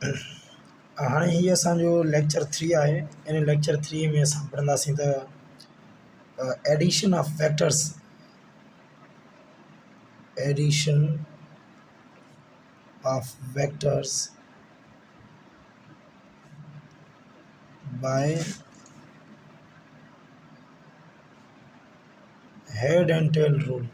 हाँ ये असो लेक्चर 3 है। इन लेक्चर 3 में अस पढ़ंदासीं त addition of vectors, addition of vectors by head and tail rule.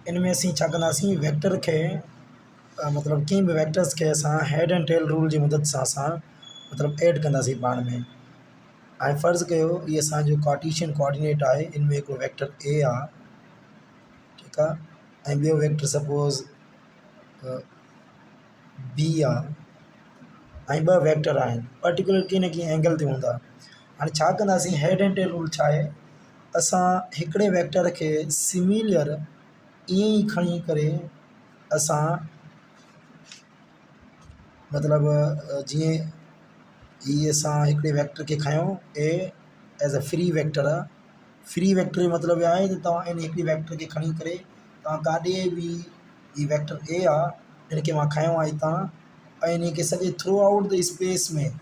इनमें असीं छा कंदासीं, वेक्टर के मतलब कंहिं भी वेक्टर्स के असां हेड एंड टेल रूल की मदद से असां मतलब ऐड कंदासीं पाण में। ऐं फ़र्ज़ कयो ये असांजो कार्टेशियन कोऑर्डिनेट आहे, इनमें हिकिड़ो वेक्टर ए आहे, ठीकु आहे, ऐं ॿियो वेक्टर सपोज़ बी आहे, ऐं ॿ वेक्टर आहिनि पर्टिकुलर कंहिं न कंहिं एंगल ते हूंदा। हाणे छा कंदासीं, हेड एंड टेल रूल छा आहे, असां हिकिड़े वेक्टर के सिमिलर ईअं ई खणी करे असां मतलब जीअं ही असां हिकिड़े वेक्टर के खयों ए एज अ फ्री वेक्टर आहे। फ्री वेक्टर जो मतलब इहो आहे त तव्हां इन हिकिड़ी वेक्टर के खणी करे तव्हां काॾे बि, ही वेक्टर ए आहे इनके मां खयों आहे हितां, ऐं इन खे सॼे थ्रू आउट द स्पेस में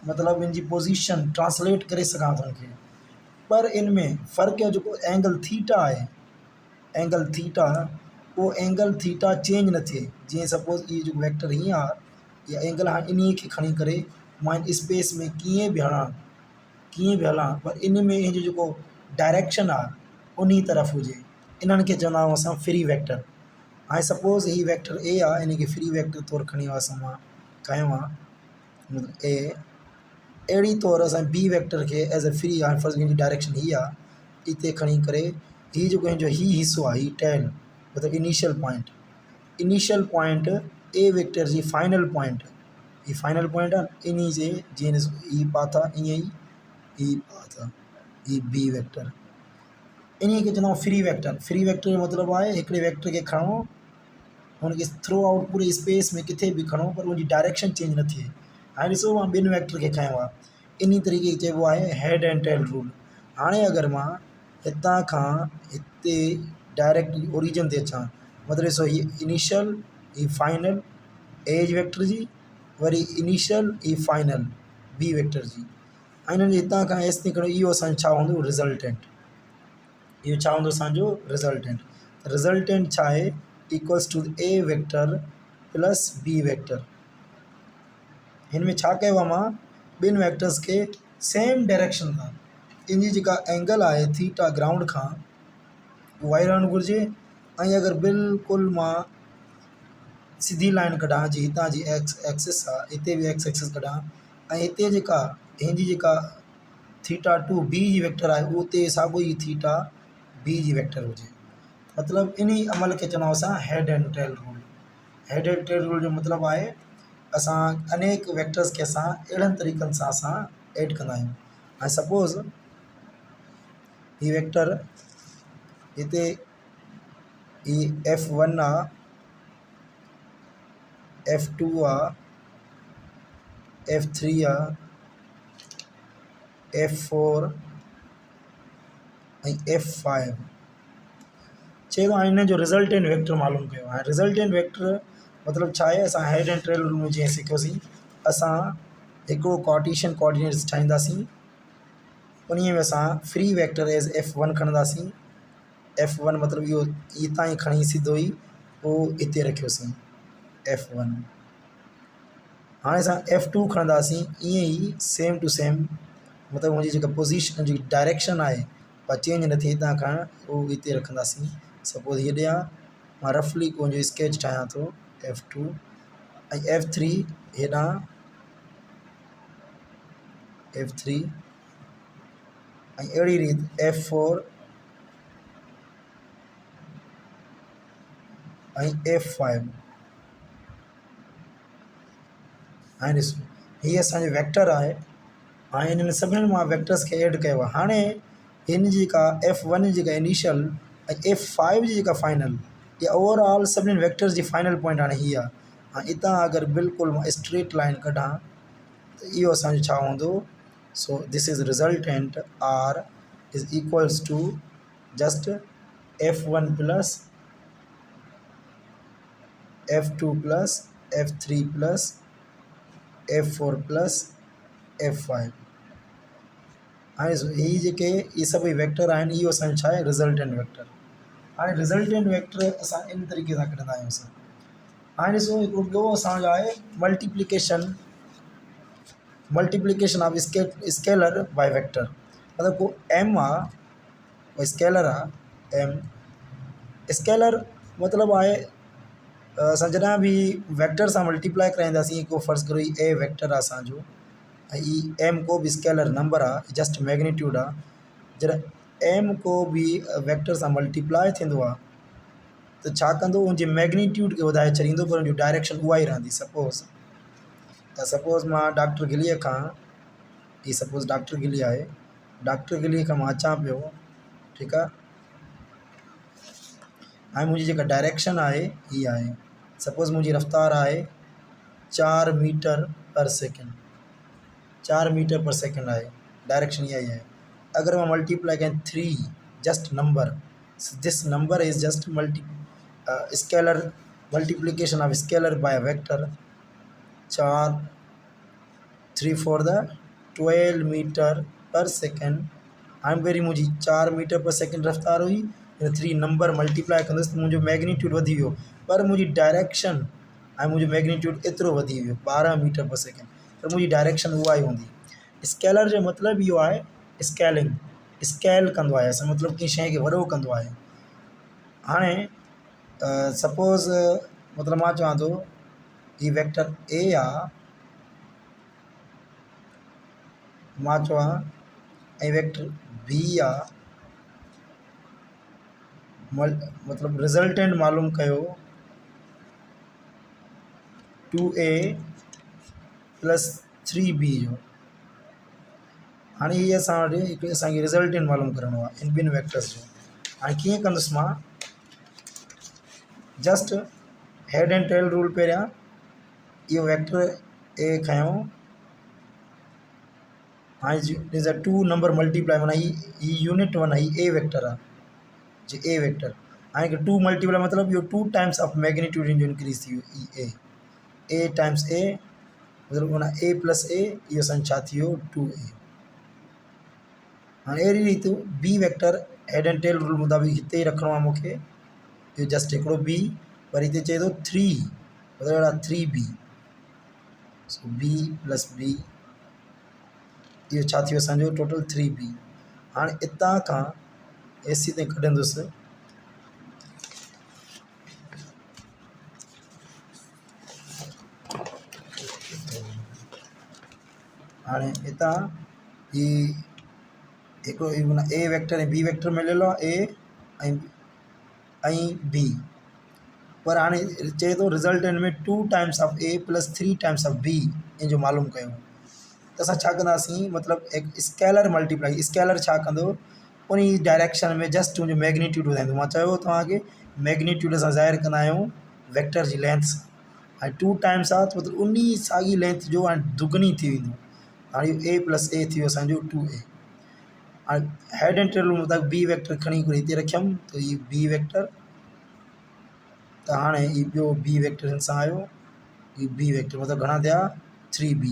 मतलब इन जी पोजीशन ट्रांसलेट करे सघां थो इनखे। पर इनमें फ़र्क़ु आहे जेको एंगल थीटा आहे, एंगल थीटा, वो एंगल थीटा चेंज न थिए। जीअं सपोज़ ये जो वेक्टर हीअं आहे, या एंगल हाणे इन खे खणी करे मां इन स्पेस में कीअं बि हलां, कीअं बि हलां, पर इन में जो जेको डायरेक्शन आहे उन तरफ़ हुजे, इन्हनि खे चवंदा आहियूं असां फ्री वेक्टर। हाणे सपोज़ ही वेक्टर ए आहे, इन खे फ्री वेक्टर तौरु खणी असां मां खयों आहे मतलब ए। अहिड़ी तौरु असां बी वेक्टर के एज अ फ्री, हाणे फ़र्ज़ हिन जी डायरेक्शन ही आहे, इते खणी करे ही जेको हिन जो ही हिस्सो आहे, ही टेल मतलब initial point, initial point A vector ji final point, ही फाइनल पॉइंट आहे इन जे जीअं ही पाथ आहे ईअं ई ही पाथ आहे, ही बी वेक्टर, इन खे चवंदा आहियूं फ्री वेक्टर। फ्री वेक्टर जो मतलब आहे हिकिड़े वेक्टर के खणो, हुनखे थ्रू आउट पूरे स्पेस में किथे भी खणो पर उनजी डायरेक्शन चेंज न थिए। हाणे ॾिसो मां ॿिनि वेक्टर के खयों आहे, इन तरीक़े चइबो आहे हेड एंड टेल रूल। हाणे अगरि मां हितां खां हिते डायरेक्ट ओरिजिन ते अचां, मतलब ॾिसो ही इनिशियल, ही फाइनल एज वेक्टर जी, वरी इनिशियल ही फाइनल बी वेक्टर जी, ऐं हिननि हितां खां एस ताईं खणो, इहो असांजो छा हूंदो रिज़ल्टेंट। इहो छा हूंदो असांजो रिज़ल्टेंट। रिज़ल्टेंट छा आहे, इक्वल्स टू ए वेक्टर प्लस बी वेक्टर। हिन में छा कयो आहे, मां ॿिनि वेक्टर्स के सेम डायरेक्शन सां, इन जी जेका एंगल आहे थीटा ग्राउंड खां उहा वाई रहणु घुरिजे, ऐं अगरि बिल्कुलु मां सीधी लाइन कढां जी हितां जी एक्स एक्सिस आहे, हिते बि एक्स एक्सिस कढां, ऐं हिते जेका हिन जी जेका थीटा टू बी जी वेक्टर आहे उते साॻियो ई थीटा बी जी वेक्टर हुजे। मतलब इन अमल के चवंदा आहियूं असां head and tail rule. Head and tail rule जो मतलब आहे असां अनेक वेक्टर्स के असां अहिड़नि तरीक़नि सां असां ऐड कंदा आहियूं। ऐं सपोज़ ही वेक्टर हिते ही F1 आहे, F2 आहे, F3 आहे, F4 ऐं F5 चयो आहे। हिन जो रिज़ल्टेंट वेक्टर मालूम कयो आहे। रिज़ल्टेंट वेक्टर मतलब छा आहे, असां हेड एंड टेल रूल में जीअं सिखियोसीं, असां हिकिड़ो कार्टेशियन कोऑर्डिनेट्स ठाहींदासीं, उन में असां free vector age F1 खणंदासीं। F1 मतलब इहो हितां ई खणी सिधो ई पोइ हिते रखियोसीं F1। हाणे असां F2 खणंदासीं ईअं ई सेम टू सेम, मतलब हुनजी जेका पोजीशन जी डायरेक्शन आहे पर चेंज न थिए, हितां खां उहो हिते रखंदासीं। सपोज़ हेॾे मां रफली को स्केच ठाहियां थो F2, ऐं F3 हेॾां F3, ऐं अहिड़ी रीति F4 ऐं F5। हाणे ॾिसो हीअ असांजो वेक्टर आहे, हाणे हिननि सभिनीनि मां वेक्टर्स खे ऐड कयो आहे। हाणे हिन जी जेका F1 जी जेका इनिशियल ऐं F5 जी जेका फाइनल, इहा ओवरऑल सभिनीनि वेक्टर्स जी फाइनल पॉइंट हाणे हीअ आहे। हाणे हितां अगरि बिल्कुलु मां स्ट्रेट लाइन कढां त इहो असांजो छा हूंदो, so this is resultant R is equals to just F1 plus F2 plus F3 plus F4 plus F5। हाणे ही जेके इहे सभई वेक्टर आहिनि इहो असांजो छा आहे रिज़ल्टेंट वेक्टर। हाणे रिज़ल्टेंट वेक्टर असां इन तरीक़े सां कढंदा आहियूं असां। हाणे ॾिसो हिकिड़ो ॿियो असांजो आहे multiplication of scalar by vector. मतिलबु को एम आहे को स्केलर आहे एम। स्केलर मतिलबु आहे असां जॾहिं बि वेक्टर सां मल्टीप्लाई कराईंदासीं, को फ़र्ज़ु करो ए वेक्टर आहे असांजो ऐं ई एम को बि स्केलर नंबर आहे, जस्ट मैग्नीट्यूड आहे। जॾहिं एम को बि वेक्टर सां मल्टीप्लाई थींदो आहे त छा कंदो, उनजे मैग्नीट्यूड खे वधाए छॾींदो, पर उनजी डायरेक्शन उहा ई रहंदी। सपोज़ मां डॉक्टर गिलीअ खां, ही सपोज़ डॉक्टर गिली आहे, डॉक्टर गिलीअ खां मां अचां पियो, ठीकु आहे। हाणे मुंहिंजी जेका डायरेक्शन आहे हीअ आहे, सपोज़ मुंहिंजी रफ़्तार आहे 4 metre per second, 4 metre per second आहे, डायरेक्शन इहा ई आहे। अगर मां मल्टीप्लाई कयां 3 just number, this number is just scalar multiplication of scalar by vector. 4 3 4 द 12 मीटर पर सेकेंड। हाणे पहिरीं मुंहिंजी 4 मीटर पर सेकेंड रफ़्तार हुई, 3 नंबर मल्टीप्लाई कंदुसि त मुंहिंजो मैग्नीट्यूड वधी वियो, पर मुंहिंजी डायरेक्शन ऐं मुंहिंजो मैग्नीट्यूड एतिरो वधी वियो 12 मीटर पर सेकेंड, त मुंहिंजी डायरेक्शन उहा ई हूंदी। स्केलर जो मतिलबु इहो आहे स्केलिंग, स्केल कंदो आहे असां, मतिलबु कंहिं शइ खे वॾो कंदो आहे। हाणे सपोज़ मतिलबु मां चवां थो ही वेक्टर ए आहे, मां चवां ऐं वेक्टर बी आहे, मतिलबु रिज़ल्टेंट मालूम कयो 2a प्लस 3b जो। हाणे हीअ असां वटि हिकु असांखे रिज़ल्टेंट मालूम करिणो आहे इन ॿिनि वेक्टर्स जो। हाणे कीअं कंदुसि मां, just head and tail rule पहिरियां इहो वेक्टर ए खयों, हाणे इज़ अ 2 नंबर मल्टीप्लाई, माना ही यूनिट 1 आहे, ही ए वेक्टर आहे जी, ए वेक्टर। हाणे 2 मल्टीप्लाई मतिलबु इहो 2 टाइम्स ऑफ मैग्नीट्यूड जो इंक्रीज़ थी वियो, ए टाइम्स ए मतिलबु माना ए प्लस ए, इहो असांजो छा थी वियो 2a। हाणे अहिड़ी रीति बी vector head and tail rule मुताबिक़ हिते ई रखिणो आहे मूंखे, इहो जस्ट हिकिड़ो बी, वरी हिते चए थो 3 मतिलबु अहिड़ा 3b, सो b प्लस b, इहो छा थी वियो असांजो टोटल 3b। हाणे हितां खां एसी ताईं कढंदुसि, हाणे हितां ही हिकिड़ो माना ए वेक्टर ऐं बी वेक्टर मिलियल आहे, ए ऐं बी, पर हाणे चए थो रिज़ल्टेंट में 2 times of A plus 3 times of be in जो मालूम कयो। त असां छा कंदासीं, मतिलबु स्केलर मल्टीप्लाई, स्केलर छा कंदो उन डायरेक्शन में जस्ट उनजो मैग्नीट्यूड वधाईंदो। मां चयो तव्हांखे मैग्नीट्यूड असां ज़ाहिर कंदा आहियूं वेक्टर जी लेंथ सां, ऐं 2 टाइम्स आहे त मतिलबु उन साॻी लेंथ जो हाणे दुगनी थी वेंदो। हाणे इहो ए प्लस ए थी वियो असांजो 2a। हाणे हेड एंड टेल मुताबिक़ बी वेक्टर खणी करे हिते रखियमि, त हीअ बी वेक्टर, त हाणे हीअ ॿियो बी वेक्टर हिन सां आयो, हीअ बी वेक्टर मतिलबु घणा थिया 3b।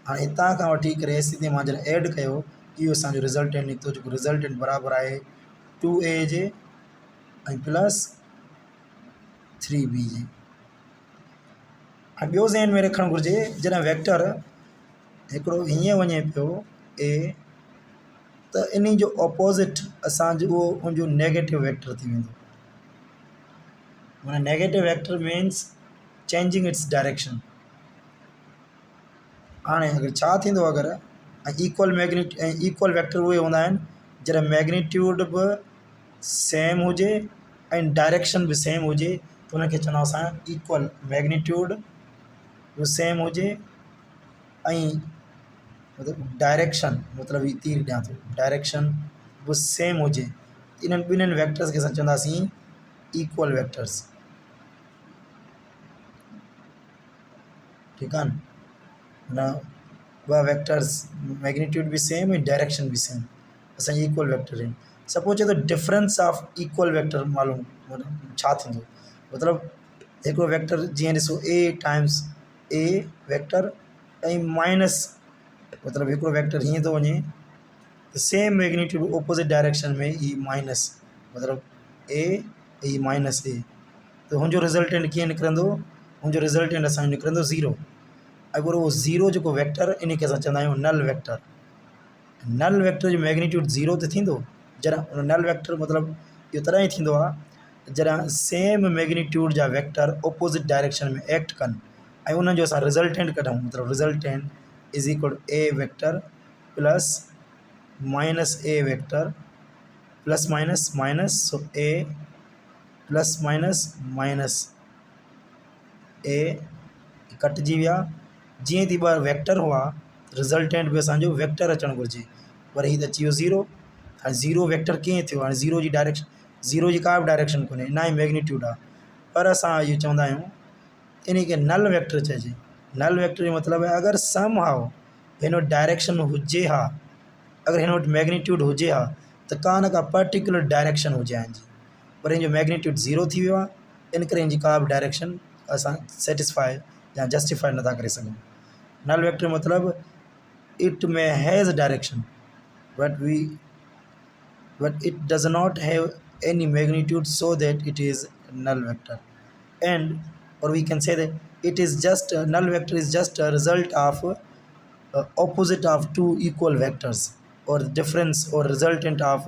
हाणे हितां खां वठी करे एसी ते मां जॾहिं ऐड कयो, इहो असांजो रिज़ल्टेंट निकितो, जेको रिज़ल्टेंट बराबरि आहे 2a जे ऐं प्लस 3b जे। हाणे ॿियो ज़हन में रखणु घुरिजे, जॾहिं वेक्टर हिकिड़ो हीअं वञे पियो ए, त इन जो ऑपोज़िट असांजो उहो उनजो नेगेटिव वेक्टर थी वेंदो। माना negative vector means changing its direction. हाणे अगरि छा थींदो, अगरि इक्वल वेक्टर उहे हूंदा आहिनि जॾहिं मैग्नीट्यूड बि सेम हुजे ऐं डायरेक्शन बि सेम हुजे, त हुनखे चवंदा असां इक्वल, मैग्नीट्यूड बि सेम हुजे ऐं मतिलबु डायरेक्शन, मतिलबु हीअ तीर ॾियां थो, डायरेक्शन बि सेम हुजे, इन्हनि ॿिन्हिनि वेक्टर्स खे असां चवंदासीं इक्वल वेक्टर्स, ठीकु आहे न। ॿ वेक्टर्स मैग्नीट्यूड बि सेम ऐं डायरेक्शन बि सेम, असांजी इक्वल वेक्टर आहिनि। सपोज चए थो डिफरेंस ऑफ इक्वल वेक्टर मालूम मतिलबु छा थींदो, मतिलबु हिकिड़ो वेक्टर जीअं ॾिसो ए टाइम्स ए वेक्टर ऐं माइनस, मतिलबु हिकिड़ो वेक्टर हीअं थो वञे त सेम मैग्नीट्यूड ऑपोज़िट डायरेक्शन में ई माइनस, मतिलबु ए ई माइनस ए, त हुनजो रिज़ल्टेंट कीअं निकिरंदो, हुनजो रिज़ल्टेंट असांजो निकिरंदो ज़ीरो। अगरि उहो ज़ीरो जेको वेक्टर इन खे असां चवंदा आहियूं नल वेक्टर। नल वेक्टर जो मैग्नीट्यूड ज़ीरो त थींदो जॾहिं नल वेक्टर मतिलबु इहो तॾहिं ई थींदो आहे जॾहिं सेम मैग्नीट्यूड जा वेक्टर ऑपोज़िट डायरेक्शन में एक्ट कनि ऐं उन्हनि जो असां रिज़ल्टेंट कढूं, मतिलबु resultant is equal A vector plus minus A vector plus minus minus, so A plus minus minus A कटिजी विया। जीअं थी ॿ वेक्टर हुआ रिज़ल्टेंट बि असांजो वेक्टर अचणु घुरिजे, पर हीउ त अची वियो ज़ीरो। हाणे ज़ीरो वेक्टर कीअं थियो, हाणे ज़ीरो जी डायरेक्शन, ज़ीरो जी का बि डायरेक्शन कोन्हे, ना ई मैग्नीट्यूड आहे, पर असां इहो चवंदा आहियूं इन खे नल वेक्टर चइजे। नल वेक्टर जो मतिलबु आहे अगरि सम हाउ हिन वटि डायरेक्शन हुजे हा, अगरि हिन वटि मैग्नीट्यूड हुजे हा त का न का पर्टिकुलर डायरेक्शन हुजे हिन जी, पर हिन जो मैग्नीट्यूड ज़ीरो थी वियो आहे, इन करे हिन जी का बि डायरेक्शन असां सेटिस्फाई या जस्टिफाई नथा करे सघूं। नल वेक्टर मतिलबु it may has direction but it does not have any magnitude, so that it is null vector. And or we can say that it is just null vector is just a result of opposite of two equal vectors, or difference or resultant of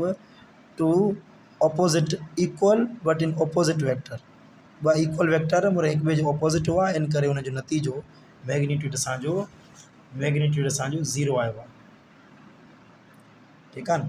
two opposite equal but in opposite vector। ब equal vector और एक ॿिए जो opposite हुआ, इन करे हुनजो नतीजो मैग्नीट्यूड असांजो ज़ीरो आयो आहे। ठीकु आहे न।